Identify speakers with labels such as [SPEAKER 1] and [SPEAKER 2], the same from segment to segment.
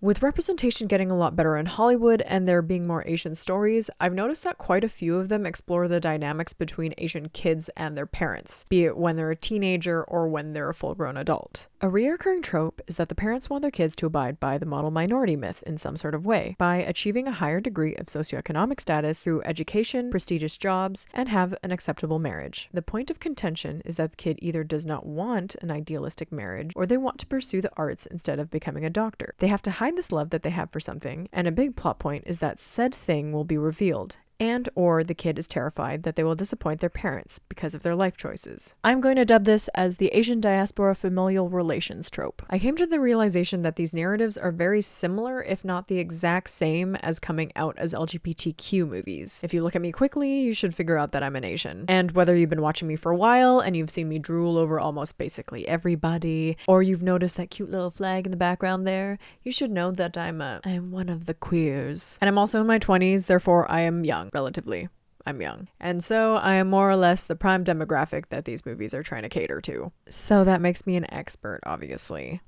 [SPEAKER 1] With representation getting a lot better in Hollywood and there being more Asian stories, I've noticed that quite a few of them explore the dynamics between Asian kids and their parents, be it when they're a teenager or when they're a full-grown adult. A recurring trope is that the parents want their kids to abide by the model minority myth in some sort of way, by achieving a higher degree of socioeconomic status through education, prestigious jobs, and have an acceptable marriage. The point of contention is that the kid either does not want an idealistic marriage, or they want to pursue the arts instead of becoming a doctor. They have to hide this love that they have for something, and a big plot point is that said thing will be revealed, and or the kid is terrified that they will disappoint their parents because of their life choices. I'm going to dub this as the Asian Diaspora Familial Relations trope. I came to the realization that these narratives are very similar, if not the exact same, as coming out as LGBTQ movies. If you look at me quickly, you should figure out that I'm an Asian. And whether you've been watching me for a while and you've seen me drool over almost basically everybody, or you've noticed that cute little flag in the background there, you should know that I am one of the queers. And I'm also in my 20s, therefore I am young. Relatively. I'm young. And so I am more or less the prime demographic that these movies are trying to cater to. So that makes me an expert, obviously.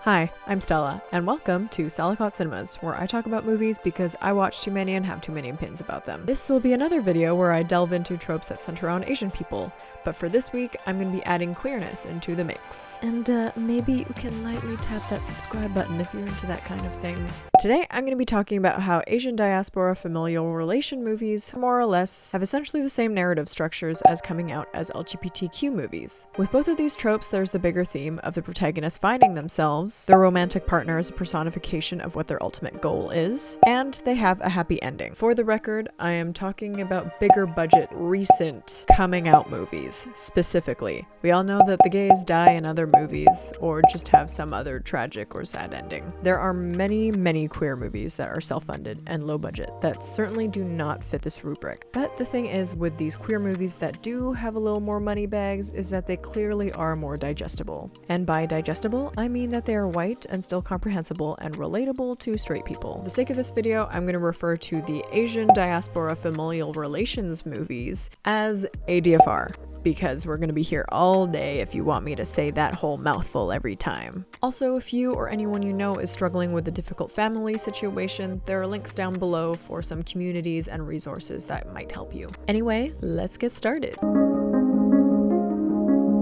[SPEAKER 1] Hi, I'm Stella, and welcome to Salicot Cinemas, where I talk about movies because I watch too many and have too many opinions about them. This will be another video where I delve into tropes that center around Asian people, but for this week, I'm going to be adding queerness into the mix. And maybe you can lightly tap that subscribe button if you're into that kind of thing. Today, I'm going to be talking about how Asian diaspora familial relation movies, more or less, have essentially the same narrative structures as coming out as LGBTQ movies. With both of these tropes, there's the bigger theme of the protagonist finding themselves, their romantic partner is a personification of what their ultimate goal is, and they have a happy ending. For the record, I am talking about bigger budget, recent coming out movies, specifically. We all know that the gays die in other movies, or just have some other tragic or sad ending. There are many queer movies that are self-funded and low budget that certainly do not fit this rubric. But the thing is with these queer movies that do have a little more money bags is that they clearly are more digestible. And by digestible, I mean that they are white and still comprehensible and relatable to straight people. For the sake of this video, I'm going to refer to the Asian Diaspora Familial Relations movies as ADFR, because we're going to be here all day if you want me to say that whole mouthful every time. Also, if you or anyone you know is struggling with a difficult family situation, there are links down below for some communities and resources that might help you. Anyway, let's get started.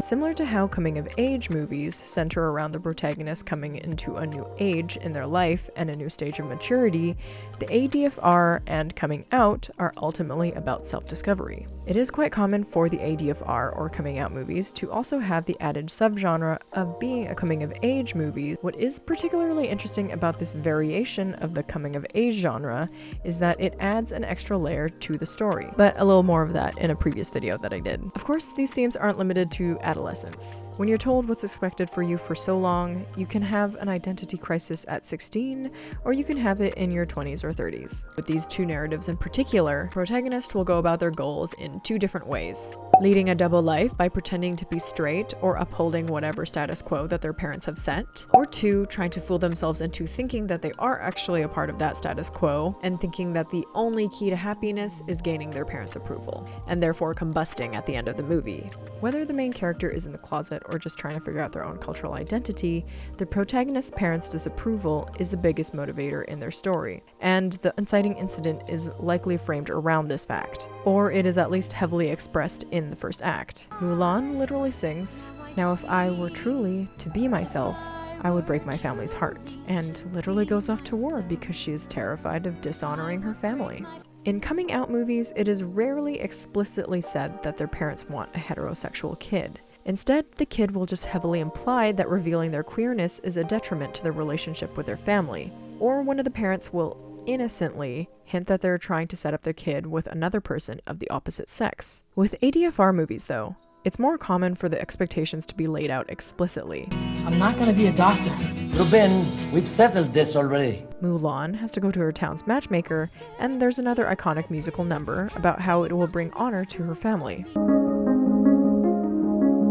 [SPEAKER 1] Similar to how coming-of-age movies center around the protagonist coming into a new age in their life and a new stage of maturity, the ADFR and coming out are ultimately about self-discovery. It is quite common for the ADFR or coming-out movies to also have the added subgenre of being a coming-of-age movie. What is particularly interesting about this variation of the coming-of-age genre is that it adds an extra layer to the story, but a little more of that in a previous video that I did. Of course, these themes aren't limited to adolescence. When you're told what's expected for you for so long, you can have an identity crisis at 16, or you can have it in your 20s or 30s. With these two narratives in particular, protagonists will go about their goals in two different ways. Leading a double life by pretending to be straight or upholding whatever status quo that their parents have set, or two, trying to fool themselves into thinking that they are actually a part of that status quo and thinking that the only key to happiness is gaining their parents' approval, and therefore combusting at the end of the movie. Whether the main character is in the closet or just trying to figure out their own cultural identity, the protagonist's parents' disapproval is the biggest motivator in their story, and the inciting incident is likely framed around this fact, or it is at least heavily expressed in the first act. Mulan literally sings, "Now if I were truly to be myself, I would break my family's heart," and literally goes off to war because she is terrified of dishonoring her family. In coming out movies, it is rarely explicitly said that their parents want a heterosexual kid. Instead, the kid will just heavily imply that revealing their queerness is a detriment to their relationship with their family, or one of the parents will innocently hint that they're trying to set up their kid with another person of the opposite sex. With ADFR movies though, it's more common for the expectations to be laid out explicitly.
[SPEAKER 2] I'm not gonna be a doctor. Ruben, we've settled this already.
[SPEAKER 1] Mulan has to go to her town's matchmaker, and there's another iconic musical number about how it will bring honor to her family.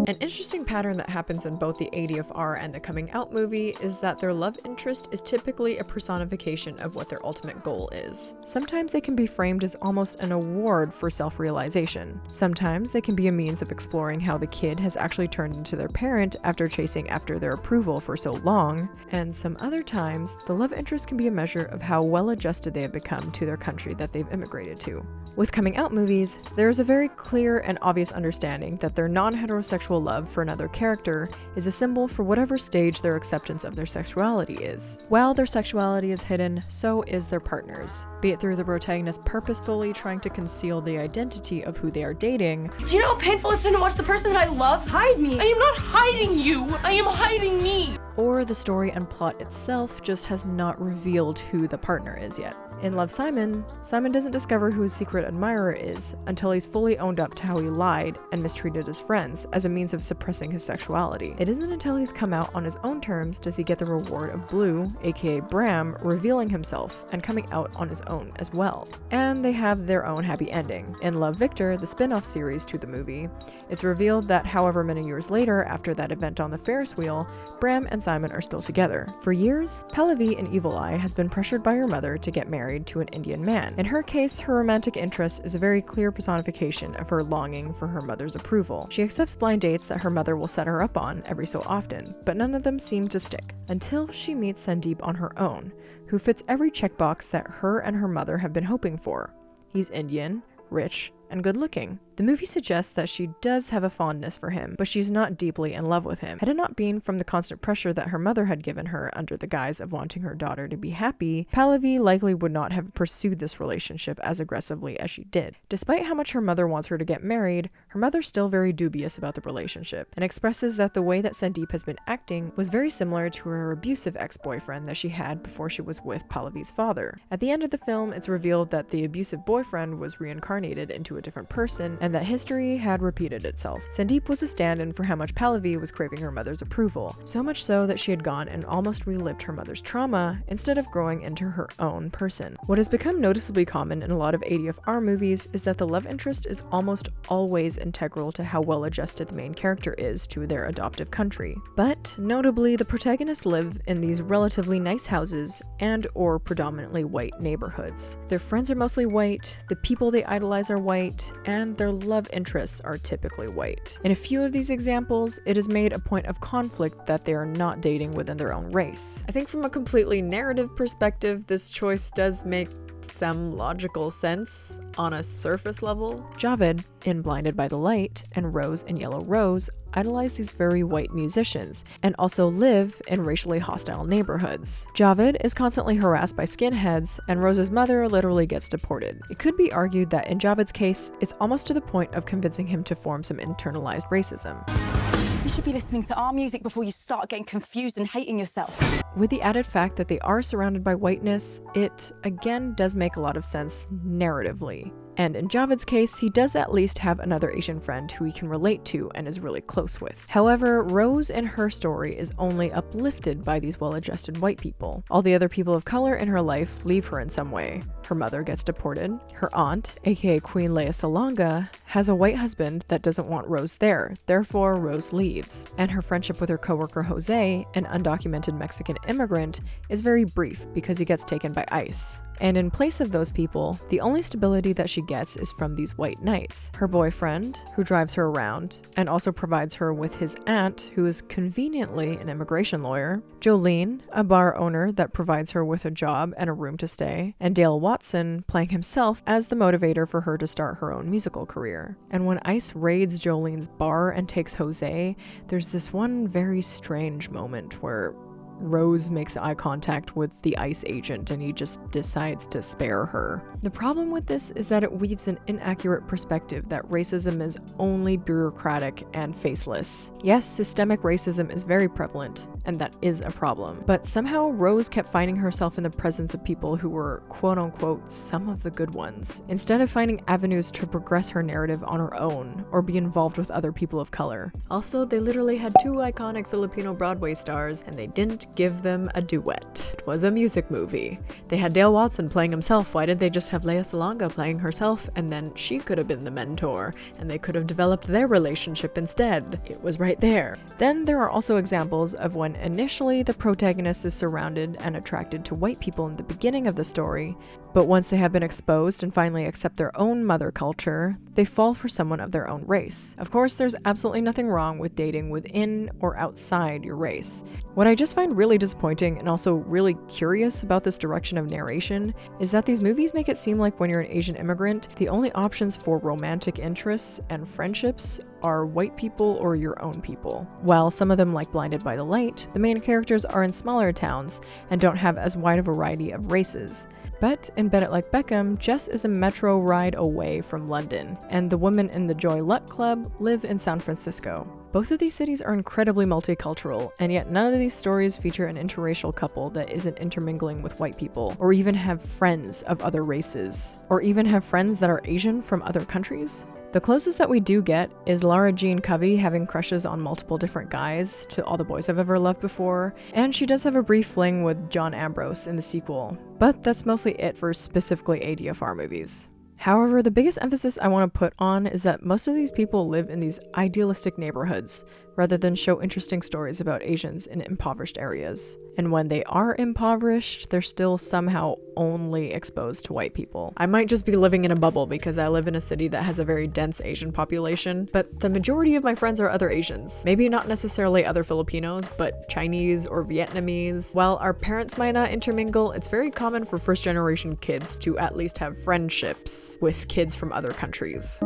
[SPEAKER 1] An interesting pattern that happens in both the ADFR and the coming out movie is that their love interest is typically a personification of what their ultimate goal is. Sometimes they can be framed as almost an award for self-realization. Sometimes they can be a means of exploring how the kid has actually turned into their parent after chasing after their approval for so long, and some other times, the love interest can be a measure of how well adjusted they have become to their country that they've immigrated to. With coming out movies, there is a very clear and obvious understanding that their non-heterosexual love for another character is a symbol for whatever stage their acceptance of their sexuality is. While their sexuality is hidden, so is their partner's, be it through the protagonist purposefully trying to conceal the identity of who they are dating.
[SPEAKER 3] Do you know how painful it's been to watch the person that I love hide me?
[SPEAKER 4] I am not hiding you, I am hiding me.
[SPEAKER 1] Or the story and plot itself just has not revealed who the partner is yet. In Love, Simon doesn't discover who his secret admirer is until he's fully owned up to how he lied and mistreated his friends as a means of suppressing his sexuality. It isn't until he's come out on his own terms does he get the reward of Blue, aka Bram, revealing himself and coming out on his own as well. And they have their own happy ending. In Love, Victor, the spin-off series to the movie, it's revealed that however many years later after that event on the Ferris wheel, Bram and Simon are still together. For years, Pallavi in Evil Eye has been pressured by her mother to get married to an Indian man. In her case, her romantic interest is a very clear personification of her longing for her mother's approval. She accepts blind dates that her mother will set her up on every so often, but none of them seem to stick, until she meets Sandeep on her own, who fits every checkbox that her and her mother have been hoping for. He's Indian, rich, and good looking. The movie suggests that she does have a fondness for him, but she's not deeply in love with him. Had it not been from the constant pressure that her mother had given her under the guise of wanting her daughter to be happy, Pallavi likely would not have pursued this relationship as aggressively as she did. Despite how much her mother wants her to get married, her mother's still very dubious about the relationship, and expresses that the way that Sandeep has been acting was very similar to her abusive ex-boyfriend that she had before she was with Pallavi's father. At the end of the film, it's revealed that the abusive boyfriend was reincarnated into a different person, and that history had repeated itself. Sandeep was a stand-in for how much Pallavi was craving her mother's approval, so much so that she had gone and almost relived her mother's trauma instead of growing into her own person. What has become noticeably common in a lot of ADFR movies is that the love interest is almost always integral to how well adjusted the main character is to their adoptive country. But notably, the protagonists live in these relatively nice houses and or predominantly white neighborhoods. Their friends are mostly white, the people they idolize are white, and their love interests are typically white. In a few of these examples, it is made a point of conflict that they are not dating within their own race. I think from a completely narrative perspective, this choice does make some logical sense on a surface level. Javed in Blinded by the Light and Rose in Yellow Rose idolize these very white musicians and also live in racially hostile neighborhoods. Javed is constantly harassed by skinheads, and Rose's mother literally gets deported. It could be argued that in Javed's case, it's almost to the point of convincing him to form some internalized racism.
[SPEAKER 3] You should be listening to our music before you start getting confused and hating yourself.
[SPEAKER 1] With the added fact that they are surrounded by whiteness, it again does make a lot of sense narratively. And in Javed's case, he does at least have another Asian friend who he can relate to and is really close with. However, Rose in her story is only uplifted by these well-adjusted white people. All the other people of color in her life leave her in some way. Her mother gets deported. Her aunt, aka Queen Leia Salonga, has a white husband that doesn't want Rose there, therefore Rose leaves. And her friendship with her coworker Jose, an undocumented Mexican immigrant, is very brief because he gets taken by ICE. And in place of those people, the only stability that she gets is from these white knights. Her boyfriend, who drives her around, and also provides her with his aunt, who is conveniently an immigration lawyer, Jolene, a bar owner that provides her with a job and a room to stay, and Dale Watson playing himself as the motivator for her to start her own musical career. And when ICE raids Jolene's bar and takes Jose, there's this one very strange moment where Rose makes eye contact with the ICE agent and he just decides to spare her. The problem with this is that it weaves an inaccurate perspective that racism is only bureaucratic and faceless. Yes, systemic racism is very prevalent, and that is a problem, but somehow Rose kept finding herself in the presence of people who were quote-unquote some of the good ones, instead of finding avenues to progress her narrative on her own or be involved with other people of color. Also, they literally had two iconic Filipino Broadway stars and they didn't give them a duet. was a music movie. They had Dale Watson playing himself. Why did they just have Lea Salonga playing herself, and then she could have been the mentor, and they could have developed their relationship instead? It was right there. Then there are also examples of when initially the protagonist is surrounded and attracted to white people in the beginning of the story, but once they have been exposed and finally accept their own mother culture, they fall for someone of their own race. Of course, there's absolutely nothing wrong with dating within or outside your race. What I just find really disappointing and also really curious about this direction of narration is that these movies make it seem like when you're an Asian immigrant, the only options for romantic interests and friendships are white people or your own people. While some of them, like Blinded by the Light, the main characters are in smaller towns and don't have as wide a variety of races. But in Bet It Like Beckham, Jess is a metro ride away from London, and the women in the Joy Luck Club live in San Francisco. Both of these cities are incredibly multicultural, and yet none of these stories feature an interracial couple that isn't intermingling with white people, or even have friends of other races, or even have friends that are Asian from other countries. The closest that we do get is Lara Jean Covey having crushes on multiple different guys to All the Boys I've Ever Loved Before, and she does have a brief fling with John Ambrose in the sequel, but that's mostly it for specifically ADFR movies. However, the biggest emphasis I want to put on is that most of these people live in these idealistic neighborhoods, rather than show interesting stories about Asians in impoverished areas. And when they are impoverished, they're still somehow only exposed to white people. I might just be living in a bubble because I live in a city that has a very dense Asian population, but the majority of my friends are other Asians. Maybe not necessarily other Filipinos, but Chinese or Vietnamese. While our parents might not intermingle, it's very common for first-generation kids to at least have friendships with kids from other countries.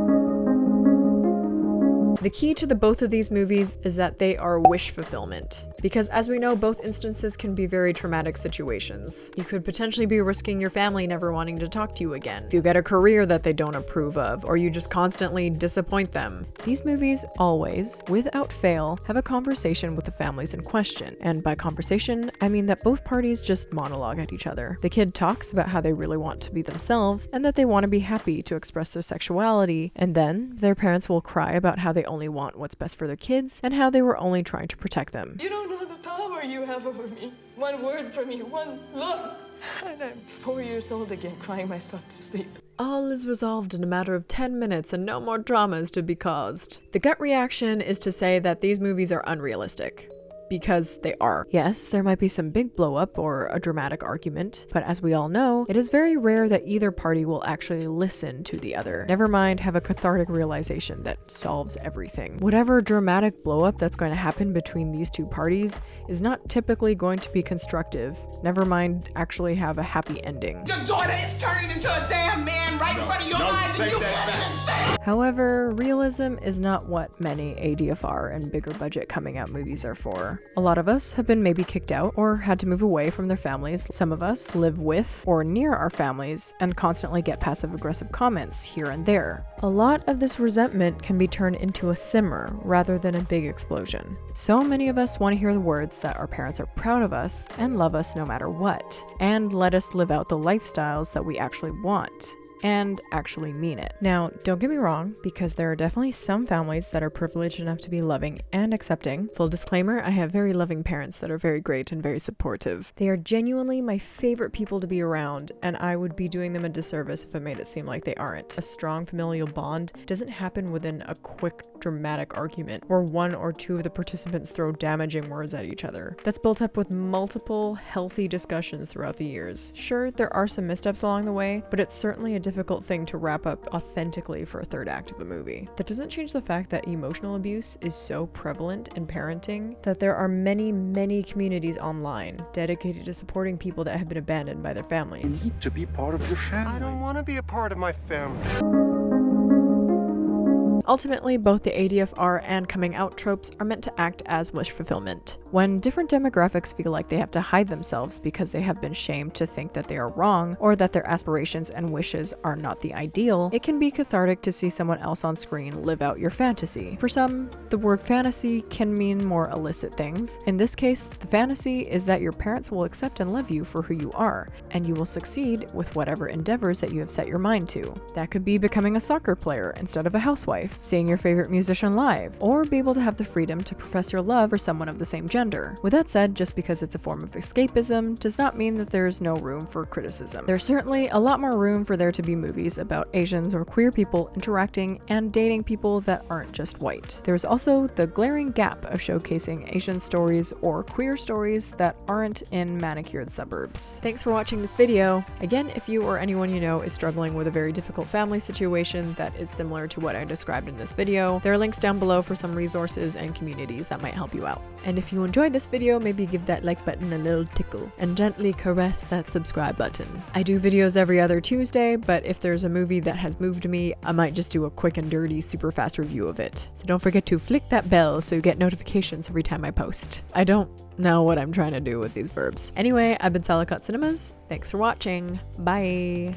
[SPEAKER 1] The key to the both of these movies is that they are wish fulfillment. Because as we know, both instances can be very traumatic situations. You could potentially be risking your family never wanting to talk to you again. If you get a career that they don't approve of, or you just constantly disappoint them. These movies always, without fail, have a conversation with the families in question. And by conversation, I mean that both parties just monologue at each other. The kid talks about how they really want to be themselves, and that they want to be happy to express their sexuality, and then their parents will cry about how they only want what's best for their kids, and how they were only trying to protect them.
[SPEAKER 5] You don't know the power you have over me. One word from you, one look, and I'm 4 years old again, crying myself to sleep.
[SPEAKER 1] All is resolved in a matter of 10 minutes and no more drama is to be caused. The gut reaction is to say that these movies are unrealistic. Because they are. Yes, there might be some big blow up or a dramatic argument, but as we all know, it is very rare that either party will actually listen to the other. Never mind have a cathartic realization that solves everything. Whatever dramatic blow up that's going to happen between these two parties is not typically going to be constructive. Never mind actually have a happy ending.
[SPEAKER 6] Your daughter is turning into a damn man right in front of your eyes and you can't say.
[SPEAKER 1] However, realism is not what many ADFR and bigger budget coming out movies are for. A lot of us have been maybe kicked out or had to move away from their families. Some of us live with or near our families and constantly get passive-aggressive comments here and there. A lot of this resentment can be turned into a simmer rather than a big explosion. So many of us want to hear the words that our parents are proud of us and love us no matter what, and let us live out the lifestyles that we actually want. And actually mean it. Now, don't get me wrong, because there are definitely some families that are privileged enough to be loving and accepting. Full disclaimer, I have very loving parents that are very great and very supportive. They are genuinely my favorite people to be around, and I would be doing them a disservice if I made it seem like they aren't. A strong familial bond doesn't happen within a quick, dramatic argument where one or two of the participants throw damaging words at each other. That's built up with multiple, healthy discussions throughout the years. Sure, there are some missteps along the way, but it's certainly a difficult thing to wrap up authentically for a third act of a movie. That doesn't change the fact that emotional abuse is so prevalent in parenting that there are many communities online dedicated to supporting people that have been abandoned by their families.
[SPEAKER 7] To be part of your family.
[SPEAKER 8] I don't want to be a part of my family.
[SPEAKER 1] Ultimately, both the ADFR and coming out tropes are meant to act as wish fulfillment. When different demographics feel like they have to hide themselves because they have been shamed to think that they are wrong or that their aspirations and wishes are not the ideal, it can be cathartic to see someone else on screen live out your fantasy. For some, the word fantasy can mean more illicit things. In this case, the fantasy is that your parents will accept and love you for who you are, and you will succeed with whatever endeavors that you have set your mind to. That could be becoming a soccer player instead of a housewife, life, seeing your favorite musician live, or be able to have the freedom to profess your love for someone of the same gender. With that said, just because it's a form of escapism does not mean that there is no room for criticism. There's certainly a lot more room for there to be movies about Asians or queer people interacting and dating people that aren't just white. There's also the glaring gap of showcasing Asian stories or queer stories that aren't in manicured suburbs. Thanks for watching this video. Again, if you or anyone you know is struggling with a very difficult family situation that is similar to what I described in this video, there are links down below for some resources and communities that might help you out. And if you enjoyed this video, maybe give that like button a little tickle and gently caress that subscribe button. I do videos every other Tuesday, but if there's a movie that has moved me, I might just do a quick and dirty, super fast review of it. So don't forget to flick that bell so you get notifications every time I post. I don't know what I'm trying to do with these verbs. Anyway, I've been Salacut Cinemas. Thanks for watching. Bye.